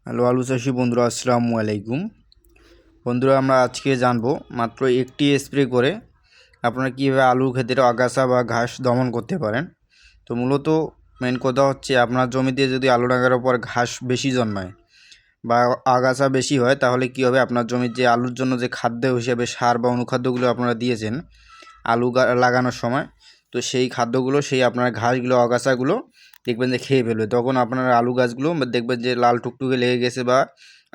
Hello আলু চাষি বন্ধুরা, আসসালামু আলাইকুম। বন্ধুরা, আমরা আজকে জানবো মাত্র একটি স্প্রে করে আপনারা কীভাবে আলু ক্ষেতের আগাছা বা ঘাস দমন করতে পারেন। তো মূলত মেন কথা হচ্ছে, আপনার জমিতে যদি আলু লাগানোর পর ঘাস বেশি জন্মায় বা আগাছা বেশি হয়, তাহলে কী হবে, আপনার জমির যে আলুর জন্য যে খাদ্য হিসেবে সার বা অনুখাদ্যগুলো আপনারা দিয়েছেন আলু লাগানোর সময়, তো সেই খাদ্যগুলো, সেই আপনার ঘাসগুলো, আগাছাগুলো দেখবেন যে খেয়ে ফেলবে। তখন আপনার আলু গাছগুলো দেখবেন যে লাল টুকটুকে লেগে গেছে বা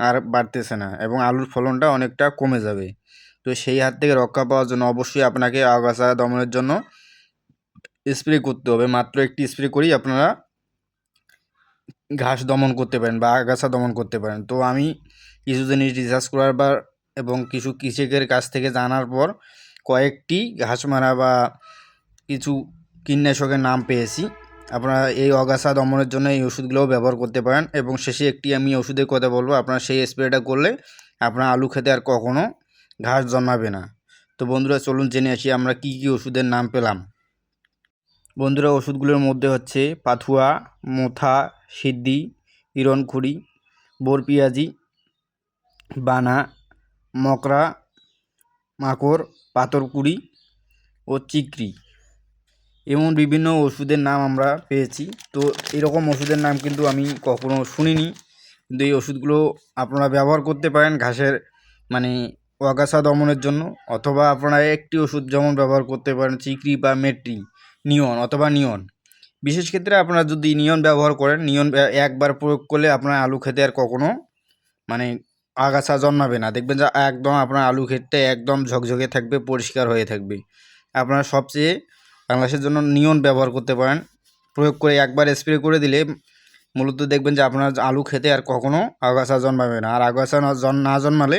আর বাড়তেছে না, এবং আলুর ফলনটা অনেকটা কমে যাবে। তো সেই হাত থেকে রক্ষা পাওয়ার জন্য অবশ্যই আপনাকে আগাছা দমনের জন্য স্প্রে করতে হবে। মাত্র একটি স্প্রে করেই আপনারা ঘাস দমন করতে পারেন বা আগাছা দমন করতে পারেন। তো আমি কিছু জিনিস রিসার্চ করার পর এবং কিছু কৃষকের কাছ থেকে জানার পর কয়েকটি ঘাস মারা বা কিছু কীটনাশকের নাম পেয়েছি। আপনারা এই আগাছা দমনের জন্য এই ওষুধগুলোও ব্যবহার করতে পারেন। এবং শেষে একটি আমি ওষুধের কথা বলবো, আপনারা সেই স্প্রেটা করলে আপনার আলু খেতে আর কখনও ঘাস জন্মাবে না। তো বন্ধুরা, চলুন জেনে আসি আমরা কী কী ওষুধের নাম পেলাম। বন্ধুরা, ওষুধগুলোর মধ্যে হচ্ছে পাথুয়া, মোথা, সিদ্ধি, হিরণখুরি, বোরপিয়াজি, বানা, মকরা, মাকড়, পাথরকুড়ি ও চিকরি, এমন বিভিন্ন ওষুধের নাম আমরা পেয়েছি। তো এরকম ওষুধের নাম কিন্তু আমি কখনো শুনিনি, কিন্তু এই ওষুধগুলো আপনারা ব্যবহার করতে পারেন ঘাসের মানে আগাছা দমনের জন্য। অথবা আপনারা একটি ওষুধ যেমন ব্যবহার করতে পারেন চিকরি বা মেট্রি, নিয়ন অথবা নিয়ন। বিশেষ ক্ষেত্রে আপনারা যদি নিয়ন ব্যবহার করেন, নিয়ন একবার প্রয়োগ করলে আপনার আলু খেতে আর কখনো মানে আগাছা জন্মাবে না। দেখবেন যে একদম আপনার আলু ক্ষেতটা একদম ঝকঝকে থাকবে, পরিষ্কার হয়ে থাকবে। আপনারা সবচেয়ে বাংলাদেশের জন্য নিয়ন ব্যবহার করতে পারেন। প্রয়োগ করে একবার স্প্রে করে দিলে মূলত দেখবেন যে আপনার আলু খেতে আর কখনো আগাছা জন্মাবে না। আর আগাছা না জন্মালে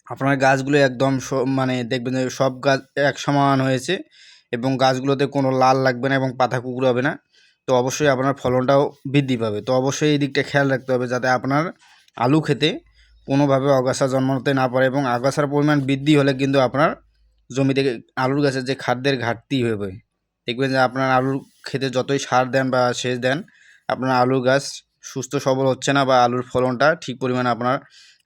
আপনার গাছগুলো একদম মানে দেখবেন যে সব গাছ এক সমান হয়েছে, এবং গাছগুলোতে কোনো লাল লাগবে না এবং পাতা কুঁকড়াবে না। তো অবশ্যই আপনার ফলনটাও বৃদ্ধি পাবে। তো অবশ্যই এই দিকটা খেয়াল রাখতে হবে যাতে আপনার আলু খেতে কোনোভাবে আগাছা জন্মাতে না পারে। এবং আগাছার পরিমাণ বৃদ্ধি হলে কিন্তু আপনার জমি থেকে আলুর গাছের যে খাদ্যের ঘাটতি হবে, দেখবেন যে আপনার আলুর খেতে যতই সার দেন বা সেচ দেন, আপনার আলুর গাছ সুস্থ সবল হচ্ছে না বা আলুর ফলনটা ঠিক পরিমাণে আপনার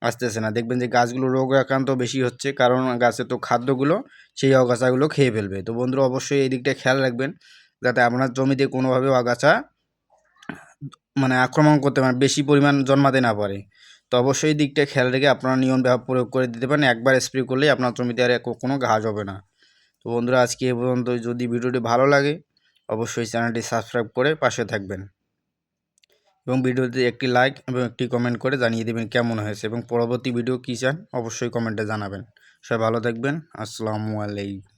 আসতেছে না। দেখবেন যে গাছগুলো রোগ আক্রান্ত বেশি হচ্ছে, কারণ গাছের তো খাদ্যগুলো সেই আগাছাগুলো খেয়ে ফেলবে। তো বন্ধুরা, অবশ্যই এই দিকটা খেয়াল রাখবেন যাতে আপনার জমিতে কোনোভাবেও আগাছা মানে আক্রমণ করতে পারে, বেশি পরিমাণ জন্মাতে না পারে। তো অবশ্যই এই দিকটা খেয়াল রেখে আপনারা নিয়ম প্রয়োগ করে দিতে পারেন। একবার স্প্রে করলেই আপনার জমিতে আর কোনো ঘাস হবে না। তো বন্ধুরা, আজকে এ পর্যন্ত। যদি ভিডিওটি ভালো লাগে অবশ্যই চ্যানেলটি সাবস্ক্রাইব করে পাশে থাকবেন, এবং ভিডিওতে একটি লাইক এবং একটি কমেন্ট করে জানিয়ে দেবেন কেমন হয়েছে, এবং পরবর্তী ভিডিও কী চান অবশ্যই কমেন্টে জানাবেন। সবাই ভালো থাকবেন। আসসালামু আলাইকুম।